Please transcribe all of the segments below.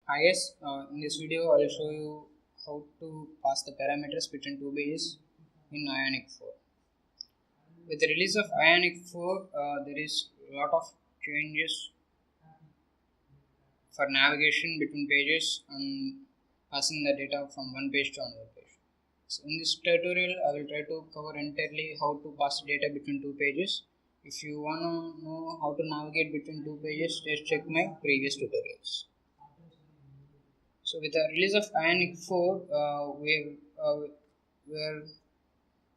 Hi guys, in this video I will show you how to pass the parameters between two pages in Ionic 4. With the release of Ionic 4, there is a lot of changes for navigation between pages and passing the data from one page to another page. So in this tutorial I will try to cover entirely how to pass data between two pages. If you want to know how to navigate between two pages, just check my previous tutorials. So with the release of Ionic 4, we're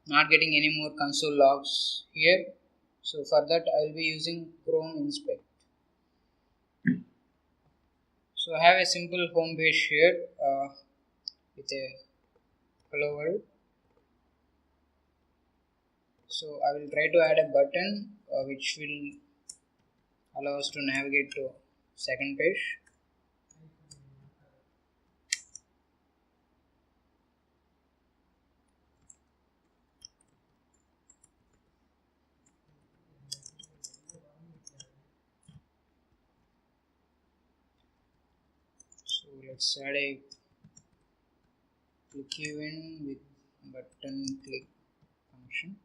not getting any more console logs here. So for that I will be using Chrome Inspect. So I have a simple home page here with a hello world. So I will try to add a button which will allow us to navigate to second page. So let's add a click event with button click function.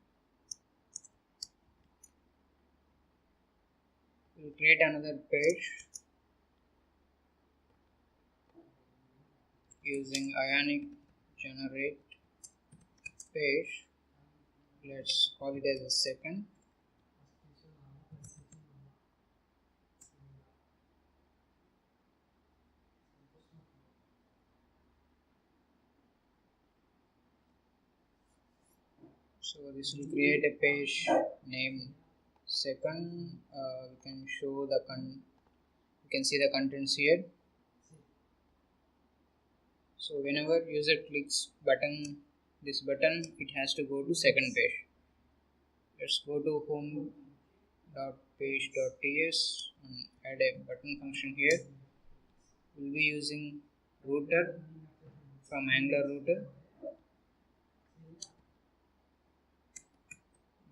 We'll create another page using Ionic generate page. Let's call it as a second. So this will create a page name second. We can show the you can see the contents here. So whenever user clicks this button, it has to go to second page. Let's go to home.page.ts and add a button function here. We'll be using router from Angular router.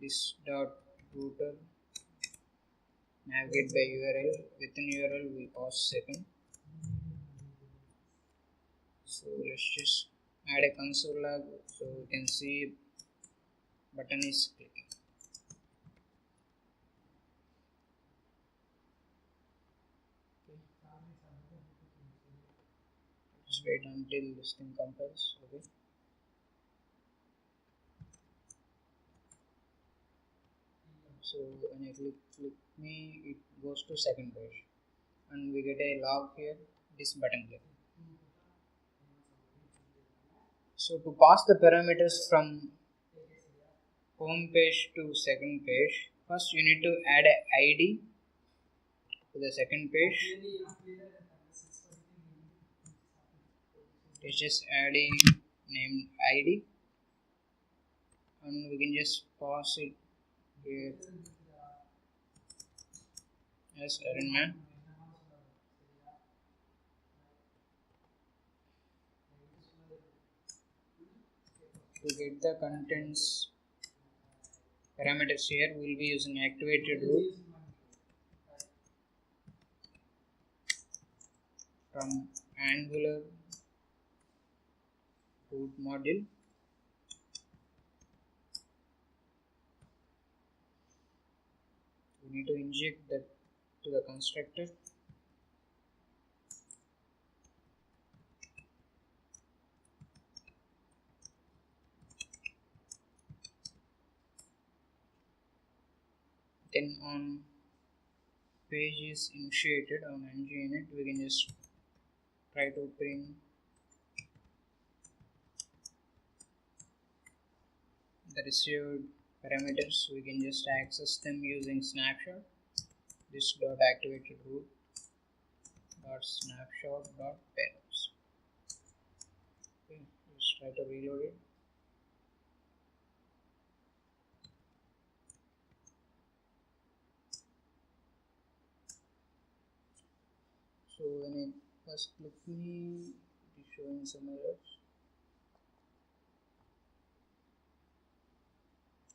This dot router navigate by URL. Within URL we pass second. So let's just add a console log so we can see button is clicking. Let's wait until this thing compiles. Okay. So when I click me, it goes to second page, and we get a log here. This button click. So to pass the parameters from home page to second page, first you need to add an ID to the second page. Let's just add a named ID, and we can just pass it here as errand man. To get the contents parameters here, we will be using activated root from Angular root module. We need to inject that to the constructor. Then on page is initiated on ng-init, we can just try to print the received parameters. We can just access them using snapshot. This dot activated root dot snapshot dot params. Okay, let's try to reload it. So when I first click me, it is showing some errors.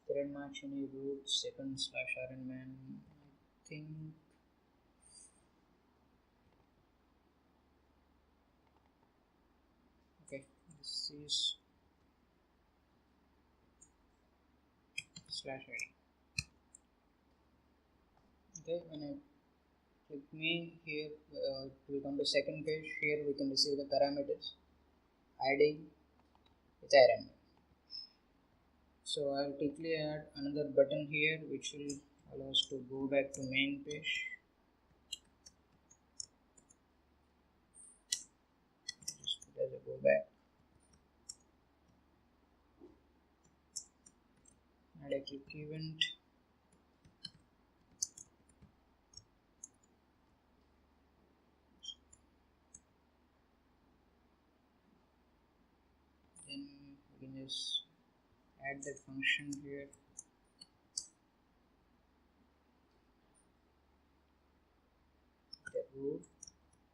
Current match any root second slash rnman. I think Okay, this is slash id. Okay, when I click me here, we come to second page. Here we can receive the parameters id with iron. So I'll quickly add another button here which will allow us to go back to main page. Just put as a go back. Add a click event. Then we can just add that function here. The root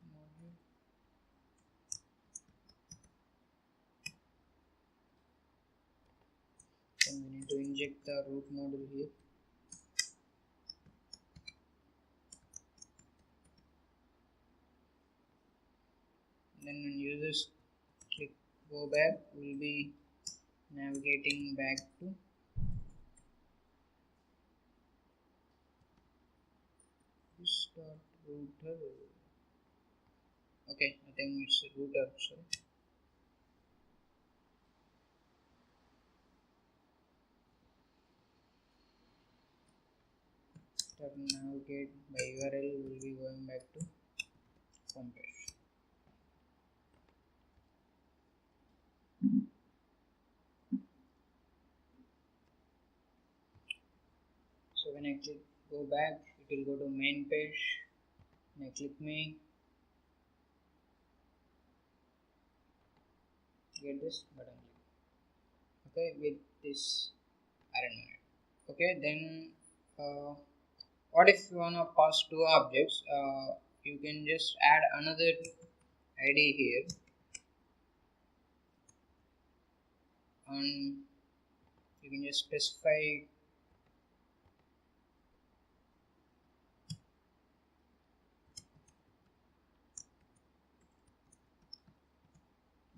module. Then we need to inject the root module here. Then when users click go back, we'll be navigating back to this dot router. Okay, I think it's a router. Sorry. Navigate by URL will be going back to home page. So when I click go back, it will go to main page. When I click me, get this button click. Okay, with this iron minute. Okay, then what if you wanna pass two objects? You can just add another ID here, and you can just specify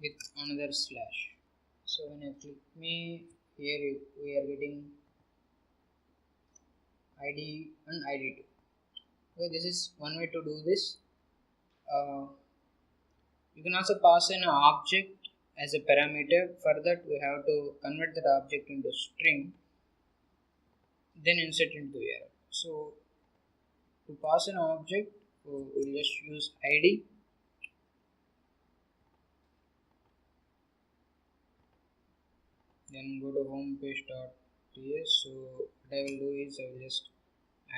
with another slash. So when I click me here, we are getting ID and ID2. Okay, this is one way to do this. You can also pass an object as a parameter. For that, we have to convert that object into string, then insert into array. So to pass an object, we'll just use ID. Then go to homepage.ts. So what I will do is I will just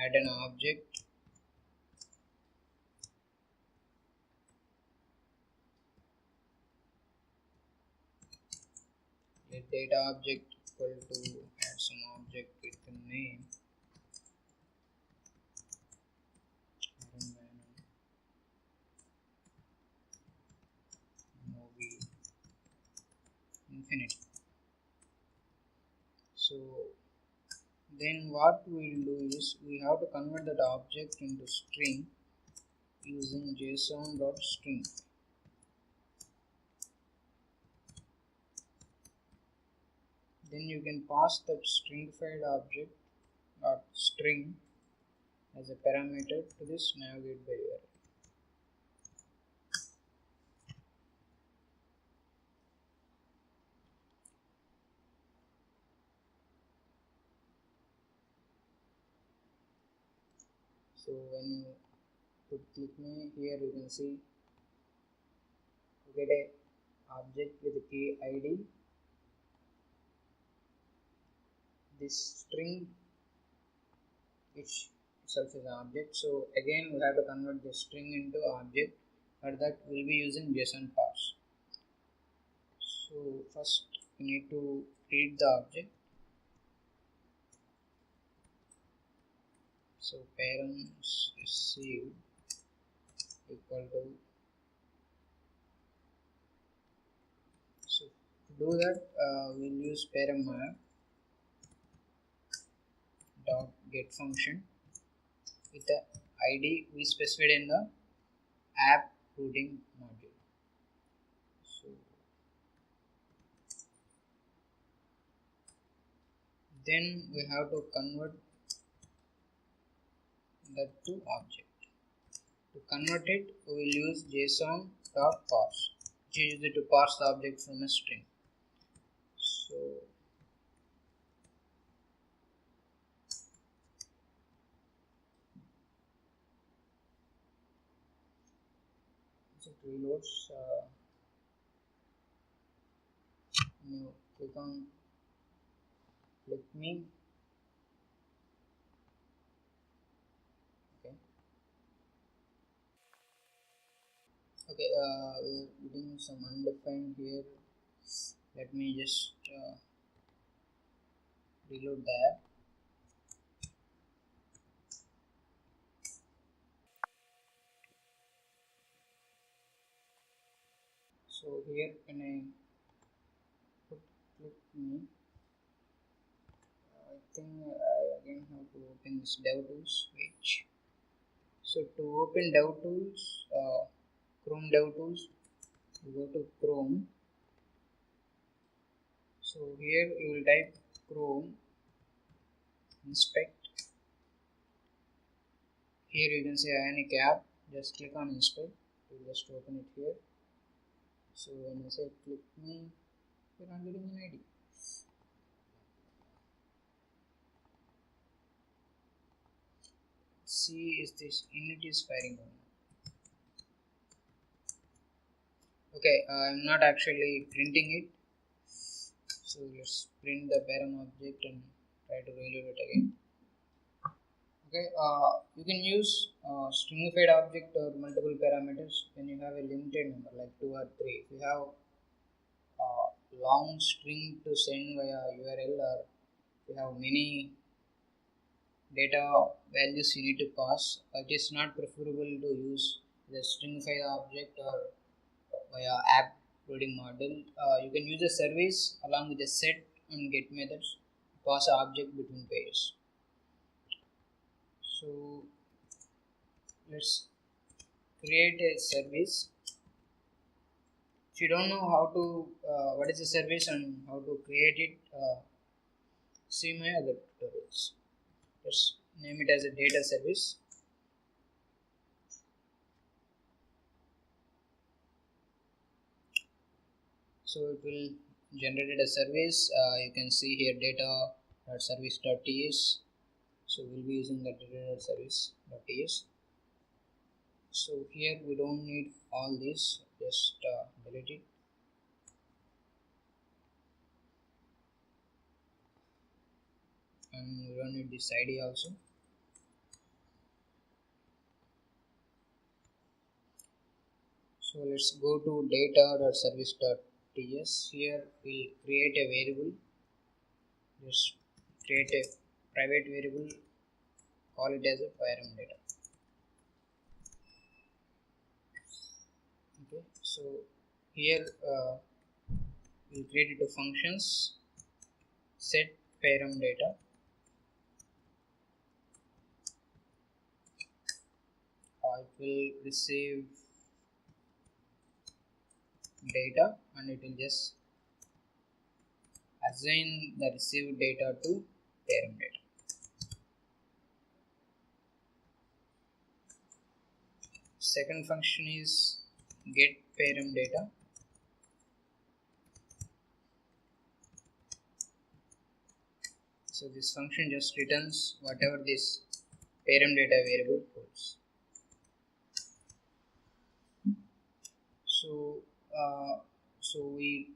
add an object. Let data object equal to add some object with the name movie infinity. So then what we will do is we have to convert that object into string using JSON.string. Then you can pass that stringified object or string as a parameter to this navigate by URL. So when you click me here, you can see you get a object with a key ID. This string which itself is an object. So again we have to convert the string into object. For that we'll be using JSON parse. So first we need to create the object. So parents received equal to, so to do that we'll use parent map dot get function with the ID we specified in the app routing module. So Then we have to convert that to object. To convert it, we will use JSON.parse, which is used to parse the object from a string. So it reloads. You click on click me. Okay. Okay. We're doing some undefined here. Let me just reload that. So here when I put click me, I think I again have to open this DevTools page. So to open DevTools, Chrome DevTools, you go to Chrome. So here you will type Chrome inspect. Here you can see Ionic app. Just click on inspect. You just open it here. So when I say click me, you're not getting an ID. See is this init is firing on. Okay, I'm not actually printing it. So let's print the param object and try to reload it again. Okay, you can use stringified object or multiple parameters when you have a limited number like 2 or 3. If you have a long string to send via URL, or if you have many data values you need to pass, it is not preferable to use the stringified object or via app loading model. You can use a service along with a set and get methods to pass an object between pages. So let's create a service. If you don't know how to what is a service and how to create it, see my other tutorials. Let's name it as a data service. So it will generate a service. You can see here data.service.ts. So we'll be using the data.service.ts. So here we don't need all this, just delete it. And we don't need this ID also. So let's go to data.service.ts. Here we'll create a variable. Just create a private variable, call it as a param data. Okay, so here we'll create two functions. Set param data. It will receive data and it will just assign the received data to param data. Second function is get param data. So this function just returns whatever this param data variable holds. So we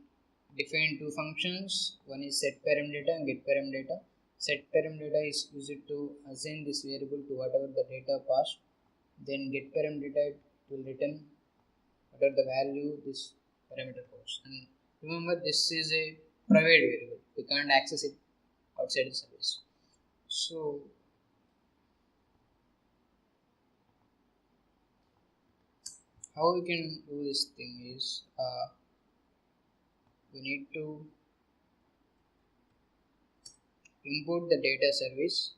define two functions. One is set param data and get param data. Set param data is used to assign this variable to whatever the data passed. Then get param data will return whatever the value this parameter holds. And remember, this is a private variable. We can't access it outside the service. So how we can do this thing is we need to import the data service.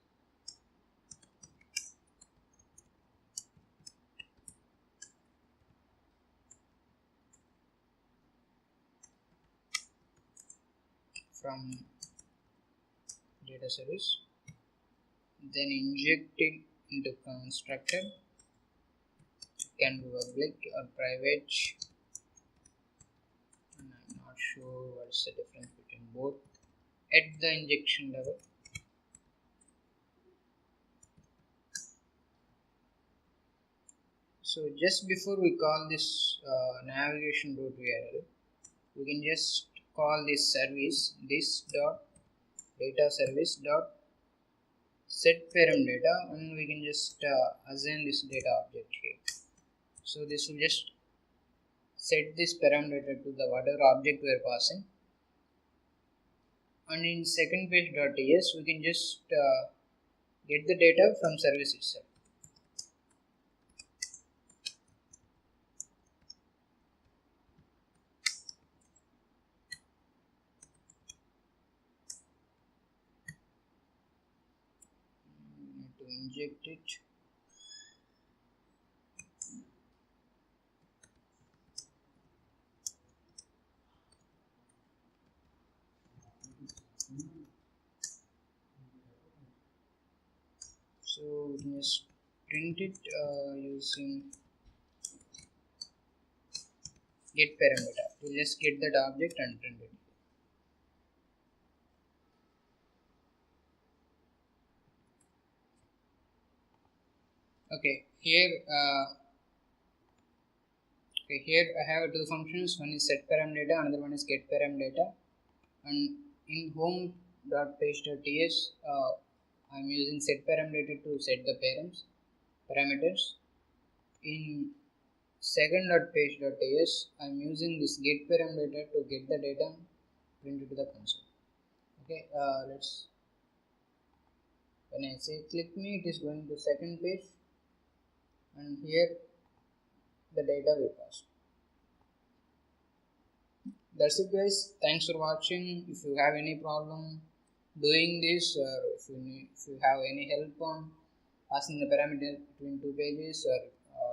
From data service, then inject it into constructor. It can be public or private, and I'm not sure what's the difference between both at the injection level. So just before we call this navigation route URL, we can just call this service this dot data service dot set param data, and we can just assign this data object here. So this will just set this param data to the whatever object we are passing, and in second page.ts we can just get the data from service itself. Need to inject it. So we can just print it using get parameter. We'll just get that object and print it. Okay, here I have two functions. One is set param data, another one is get param data. And in home.page.ts, I'm using set param data to set the parameters. In second.page.ts, I'm using this get param data to get the data printed to the console. Okay, when I say click me, it is going to second page, and here the data we pass. That's it, guys. Thanks for watching. If you have any problem doing this, or if you have any help on passing the parameter between two pages, or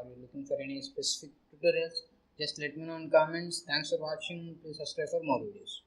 you're looking for any specific tutorials, just let me know in comments. Thanks for watching. Please subscribe for more videos.